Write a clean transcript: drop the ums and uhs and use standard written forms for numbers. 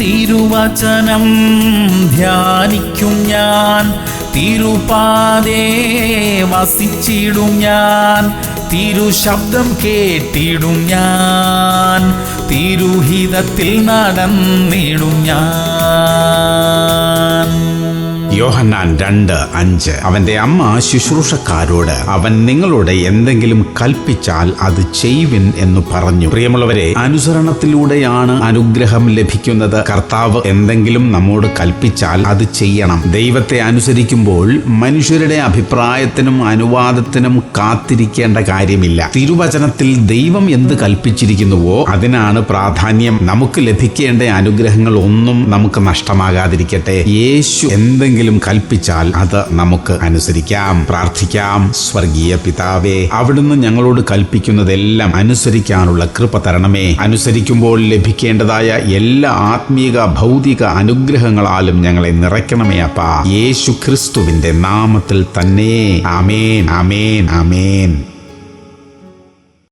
തിരുവചനം ധ്യാനിക്കും ഞാൻ, തിരുപാതേ വസിച്ചിടും ഞാൻ, തിരുശബ്ദം കേട്ടിടും ഞാൻ, തിരുഹിതത്തിൽ നടന്നിടും ഞാൻ. യോഹന്നാൻ 2:5. അവന്റെ അമ്മ ശുശ്രൂഷക്കാരോട്, അവൻ നിങ്ങളോട് എന്തെങ്കിലും കൽപ്പിച്ചാൽ അത് ചെയ്യുവിൻ എന്ന് പറഞ്ഞു. പ്രിയമുള്ളവരെ, അനുസരണത്തിലൂടെയാണ് അനുഗ്രഹം ലഭിക്കുന്നത്. കർത്താവ് എന്തെങ്കിലും നമ്മോട് കൽപ്പിച്ചാൽ അത് ചെയ്യണം. ദൈവത്തെ അനുസരിക്കുമ്പോൾ മനുഷ്യരുടെ അഭിപ്രായത്തിനും അനുവാദത്തിനും കാത്തിരിക്കേണ്ട കാര്യമില്ല. തിരുവചനത്തിൽ ദൈവം എന്ത് കൽപ്പിച്ചിരിക്കുന്നുവോ അതിനാണ് പ്രാധാന്യം. നമുക്ക് ലഭിക്കേണ്ട അനുഗ്രഹങ്ങൾ ഒന്നും നമുക്ക് നഷ്ടമാകാതിരിക്കട്ടെ. യേശു എന്തെങ്കിലും കൽപ്പിച്ചാൽ അത് നമുക്ക് അനുസരിക്കാം. പ്രാർത്ഥിക്കാം. സ്വർഗീയ പിതാവേ, അവിടുന്ന് ഞങ്ങളോട് കൽപ്പിക്കുന്നതെല്ലാം അനുസരിക്കാനുള്ള കൃപ തരണമേ. അനുസരിക്കുമ്പോൾ ലഭിക്കേണ്ടതായ എല്ലാ ആത്മീക ഭൗതിക അനുഗ്രഹങ്ങളാലും ഞങ്ങളെ നിറയ്ക്കണമേ അപ്പാ. യേശു ക്രിസ്തുവിന്റെ നാമത്തിൽ തന്നെ. ആമേൻ, ആമേൻ, ആമേൻ.